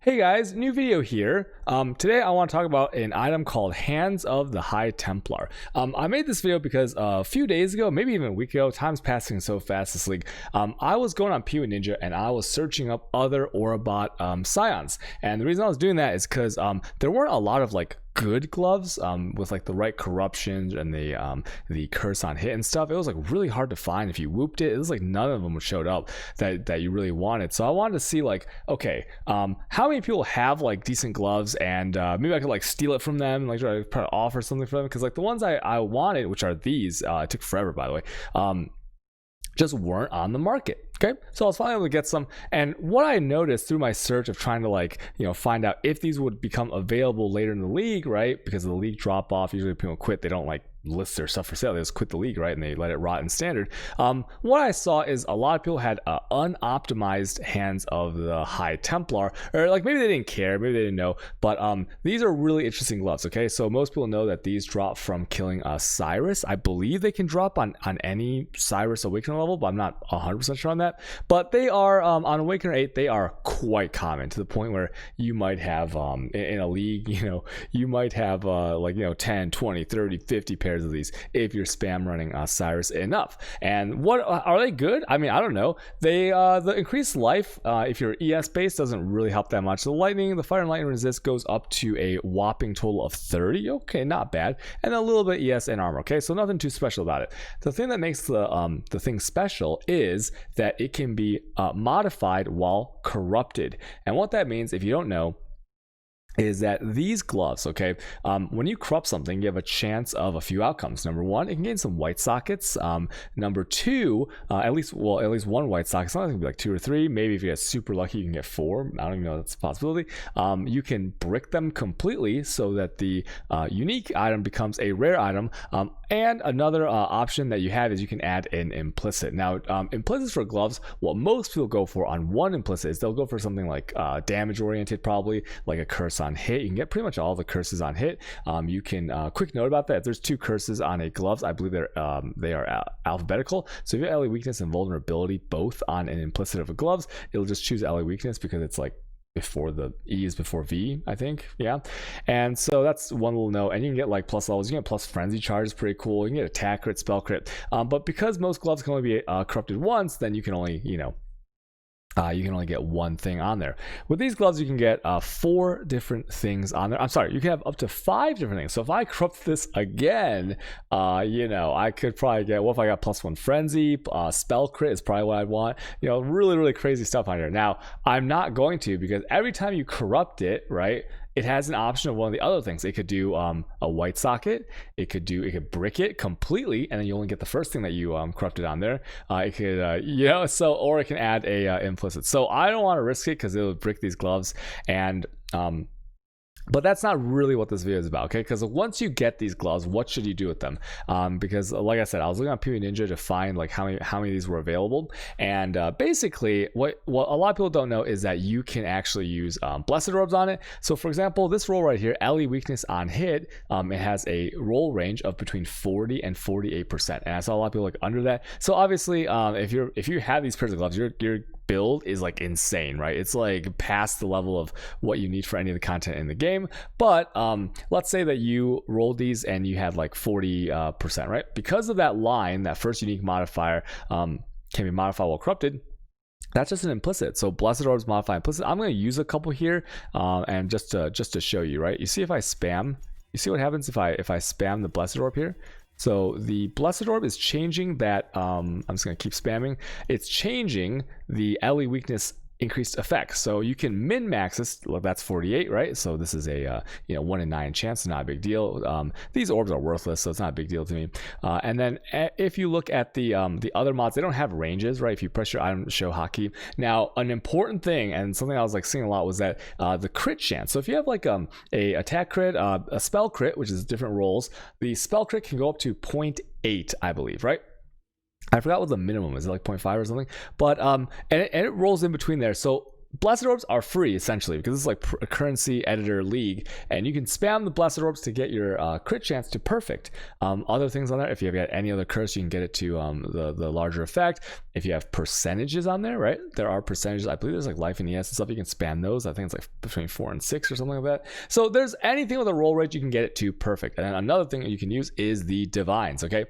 Hey guys, new video here. Today I want to talk about an item called Hands of the High Templar. I made this video because a few days ago, maybe even a week ago, time's passing so fast this league, I was going on Pew Ninja and I was searching up other Orabot scions. And the reason I was doing that is because there weren't a lot of good gloves with the right corruptions and the curse on hit and stuff. It was really hard to find. If you whooped it, it was none of them showed up that you really wanted. So I wanted to see okay, how many people have decent gloves, and maybe I could steal it from them and try to offer something for them, because the ones I wanted, which are these, it took forever by the way, just weren't on the market. Okay, so I was finally able to get some, and what I noticed through my search of trying to find out if these would become available later in the league, right? Because of the league drop off, usually people quit, they don't list their stuff for sale, they just quit the league, right? And they let it rot in standard. What I saw is a lot of people had unoptimized Hands of the High Templar, or maybe they didn't care, maybe they didn't know, but these are really interesting gloves. Okay, so most people know that these drop from killing Cyrus. I believe they can drop on any Cyrus Awakener level, but I'm not 100% sure on that. But they are on Awakener 8, they are quite common, to the point where you might have in a league, you might have 10, 20, 30, 50 pairs of these if you're spam running Cyrus enough. And what are they good? I mean, I don't know. They the increased life, if you're ES based, doesn't really help that much. The fire and lightning resist goes up to a whopping total of 30. Okay, not bad. And a little bit ES and armor. Okay, so nothing too special about it. The thing that makes the thing special is that it can be modified while corrupted. And what that means, if you don't know, is that these gloves, okay, when you corrupt something, you have a chance of a few outcomes. Number one, it can gain some white sockets. Number two, at least one white socket. It's not gonna be 2 or 3. Maybe if you get super lucky, you can get 4. I don't even know if that's a possibility. You can brick them completely so that the unique item becomes a rare item. And another option that you have is you can add an implicit. Now, implicits for gloves, what most people go for on one implicit is they'll go for something damage oriented, probably like a curse on hit. You can get pretty much all the curses on hit. You can quick note about that, if there's 2 curses on a gloves, I believe they are alphabetical. So if you have ally weakness and vulnerability both on an implicit of a gloves, it'll just choose ally weakness because it's before the E is before V, I think. Yeah. And so that's one little note. And you can get plus levels. You can get plus frenzy charge, is pretty cool. You can get attack crit, spell crit. But because most gloves can only be corrupted once, then you can only, you can only get one thing on there. With these gloves, you can get 4 different things on there. I'm sorry, you can have up to 5 different things. So if I corrupt this again, I could probably get, what if I got +1 frenzy, spell crit is probably what I'd want. Really, really crazy stuff on here. Now, I'm not going to, because every time you corrupt it, right, it has an option of one of the other things. It could do a white socket. It could brick it completely, and then you only get the first thing that you corrupted on there. It could, or it can add a implicit. So I don't want to risk it because it will brick these gloves, and but that's not really what this video is about, okay? Because once you get these gloves, what should you do with them? Because like I said, I was looking on PvP Ninja to find how many of these were available, and basically what a lot of people don't know is that you can actually use blessed orbs on it. So for example, this roll right here, ally weakness on hit, it has a roll range of between 40 and 48%, and I saw a lot of people under that. So obviously, if you have these pairs of gloves, your build is insane, right? It's past the level of what you need for any of the content in the game. But let's say that you rolled these and you had 40%, right? Because of that line, that first unique modifier can be modified while corrupted. That's just an implicit. So blessed orbs modify implicit. I'm going to use a couple here, and just to show you, right? You see, if I spam, you see what happens if I spam the blessed orb here. So the blessed orb is changing that. I'm just going to keep spamming. It's changing the ally weakness increased effects. So you can min max this. Look, that's 48, right? So this is a 1 in 9 chance, not a big deal. These orbs are worthless, so it's not a big deal to me. And then if you look at the other mods, they don't have ranges, right? If you press your item to show hotkey. Now, an important thing, and something I was seeing a lot, was that the crit chance. So if you have a attack crit, a spell crit, which is different rolls, the spell crit can go up to 0.8, I believe, right? I forgot what the minimum is, 0.5 or something, but and it rolls in between there. So blessed orbs are free essentially because it's like a currency editor league, and you can spam the blessed orbs to get your crit chance to perfect. Other things on there, if you've got any other curse, you can get it to the larger effect. If you have percentages on there, right, there are percentages. I believe there's like life and ES and stuff, you can spam those. I think it's like between 4 and 6 or something like that. So there's anything with a roll rate, you can get it to perfect. And then another thing that you can use is the divines. Okay,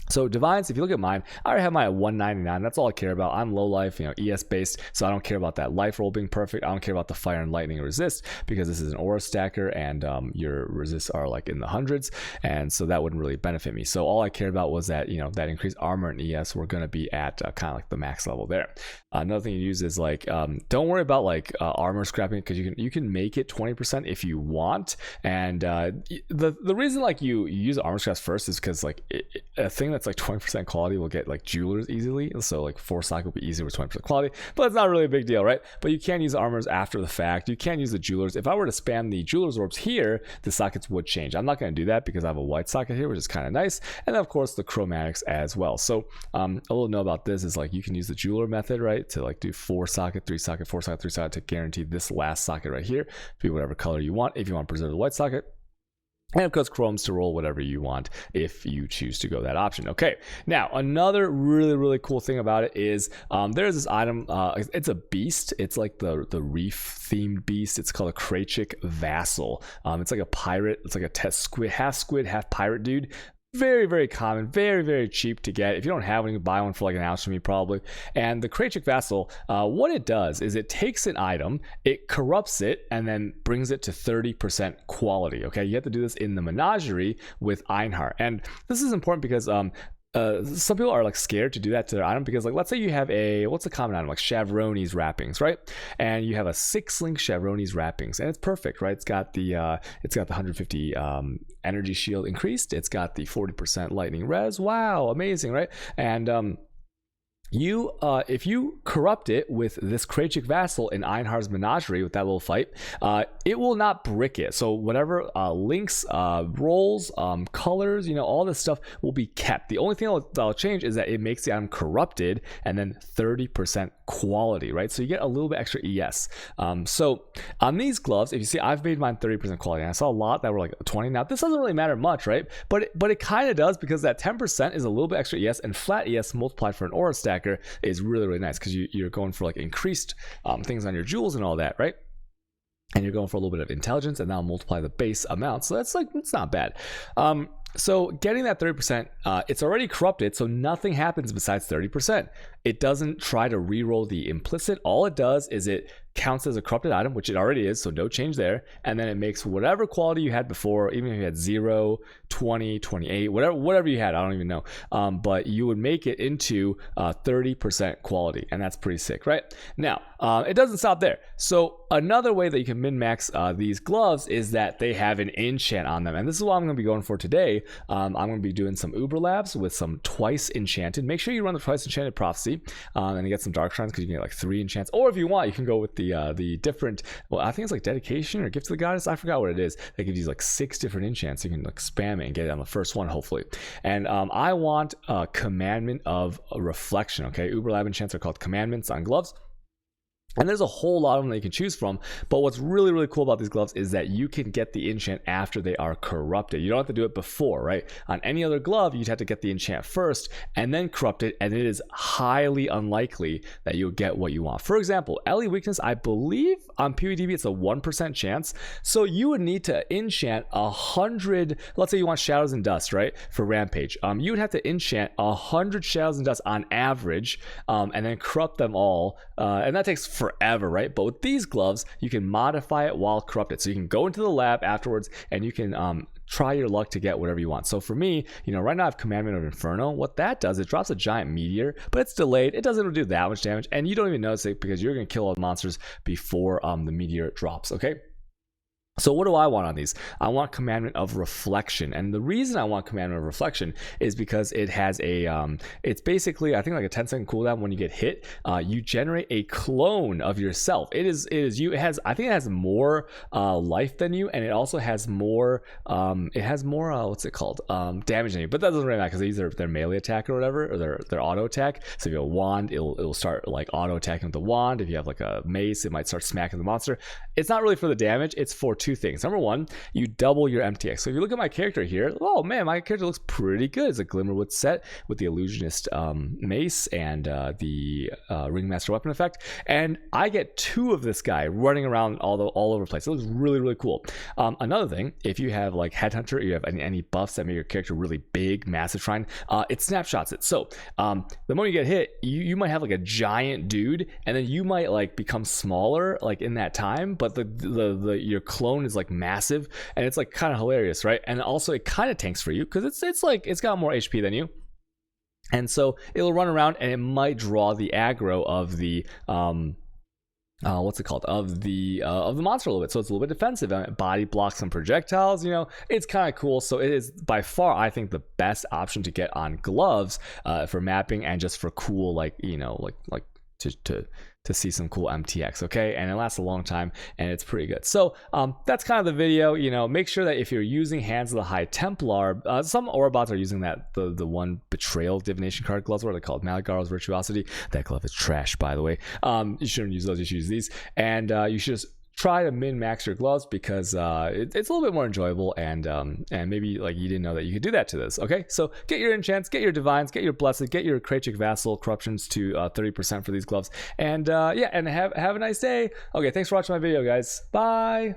so divines, if you look at mine, I already have my 199. That's all I care about. I'm low life, ES based, so I don't care about that life roll being perfect. I don't care about the fire and lightning resist because this is an aura stacker, and your resists are like in the hundreds, and so that wouldn't really benefit me. So all I cared about was that that increased armor and ES were going to be at kind of like the max level there. Another thing you use is like don't worry about like armor scrapping, because you can make it 20% if you want. And the reason like you use armor scraps first is because like a thing that's like 20% quality will get like jewelers easily, so like 4 socket will be easier with 20% quality, but it's not really a big deal, right? But you can use armors after the fact. You can use the jewelers. If I were to spam the jewelers orbs here, the sockets would change. I'm not going to do that because I have a white socket here, which is kind of nice, and then of course the chromatics as well. So a little note about this is like you can use the jeweler method, right, to like do 4 socket 3 socket 4 socket 3 socket to guarantee this last socket right here, be whatever color you want if you want to preserve the white socket. And of course, chromes to roll whatever you want if you choose to go that option. Okay, now another really cool thing about it is there's this item. It's a beast. It's like the reef themed beast. It's called a Krachik Vassal. It's like a pirate. It's like a half squid, half pirate dude. Very common, very cheap to get. If you don't have one, you can buy one for like an ounce from me probably. And the Krachik Vassal, what it does is it takes an item, it corrupts it, and then brings it to 30% quality. Okay, you have to do this in the menagerie with Einhar. And this is important because some people are like scared to do that to their item, because like let's say you have what's a common item like Chavrone's wrappings, right? And you have a 6-link Chavrone's wrappings, and it's perfect, right? It's got the 150 energy shield increased, it's got the 40% lightning res. Wow, amazing, right? And if you corrupt it with this Krachik Vassal in Einhar's Menagerie with that little fight, it will not brick it. So whatever links, rolls, colors, all this stuff will be kept. The only thing that'll change is that it makes the item corrupted and then 30% quality, right? So you get a little bit extra ES. So on these gloves, if you see, I've made mine 30% quality, and I saw a lot that were like 20. Now this doesn't really matter much, right? But it kind of does, because that 10% is a little bit extra ES, and flat ES multiplied for an aura stacker is really nice, because you're going for like increased things on your jewels and all that, right? And you're going for a little bit of intelligence, and that'll multiply the base amount. So that's like, it's not bad. So getting that 30%, it's already corrupted, so nothing happens besides 30%. It doesn't try to reroll the implicit. All it does is it counts as a corrupted item, which it already is, so no change there. And then it makes whatever quality you had before, even if you had 0, 20, 28, whatever you had, I don't even know. But you would make it into 30% quality, and that's pretty sick, right? Now, it doesn't stop there. So another way that you can min-max these gloves is that they have an enchant on them. And this is what I'm going to be going for today. I'm going to be doing some Uber Labs with some twice enchanted. Make sure you run the twice enchanted prophecy, and you get some dark shrines, because you can get like 3 enchants. Or if you want, you can go with the different, well, I think it's like dedication or gift to the goddess, I forgot what it is, that gives you like 6 different enchants. You can like spam it and get it on the first one, hopefully. And I want a commandment of reflection. Okay, Uber Lab enchants are called commandments on gloves. And there's a whole lot of them that you can choose from. But what's really cool about these gloves is that you can get the enchant after they are corrupted. You don't have to do it before, right? On any other glove, you'd have to get the enchant first and then corrupt it, and it is highly unlikely that you'll get what you want. For example, LE weakness, I believe on PvDB it's a 1% chance. So you would need to enchant 100, let's say you want Shadows and Dust, right? For Rampage. You would have to enchant 100 Shadows and Dust on average, and then corrupt them all. And that takes forever, right? But with these gloves, you can modify it while corrupted. So you can go into the lab afterwards, and you can try your luck to get whatever you want. So for me, right now I have Commandment of Inferno. What that does, it drops a giant meteor, but it's delayed. It doesn't do that much damage, and you don't even notice it because you're going to kill all the monsters before the meteor drops, okay? So what do I want on these? I want Commandment of Reflection, and the reason I want Commandment of Reflection is because it has a it's basically, I think, like a 10-second cooldown. When you get hit, you generate a clone of yourself. It is you. It has, I think it has more life than you, and it also has more what's it called, damage than you. But that doesn't really matter because these are their melee attack or whatever, or their auto attack. So if you have a wand, it'll start like auto attacking with the wand. If you have like a mace, it might start smacking the monster. It's not really for the damage. It's for two things. Number one, you double your MTX. So if you look at my character here, oh man, my character looks pretty good. It's a Glimmerwood set with the Illusionist mace and the Ringmaster weapon effect, and I get 2 of this guy running around all over the place. It looks really, really cool. Another thing, if you have like Headhunter, or you have any buffs that make your character really big, massive shrine, it snapshots it. So the moment you get hit, you might have like a giant dude, and then you might like become smaller like in that time, but the your clone is like massive, and it's like kind of hilarious, right? And also it kind of tanks for you because it's like it's got more HP than you, and so it'll run around and it might draw the aggro of the what's it called, of the monster a little bit, so it's a little bit defensive, and it body blocks some projectiles. It's kind of cool. So it is by far, I think, the best option to get on gloves for mapping and just for cool, like to see some cool MTX, okay? And it lasts a long time, and it's pretty good. So that's kind of the video. Make sure that if you're using Hands of the High Templar, some Orobots are using the one Betrayal Divination card gloves, what are they called? Maligaro's Virtuosity. That glove is trash, by the way. You shouldn't use those, you should use these. And you should just try to min-max your gloves because it's a little bit more enjoyable, and maybe like you didn't know that you could do that to this. Okay, so get your enchants, get your divines, get your blessed, get your Krachic Vassal corruptions to 30% for these gloves, and yeah, and have a nice day. Okay, thanks for watching my video, guys. Bye.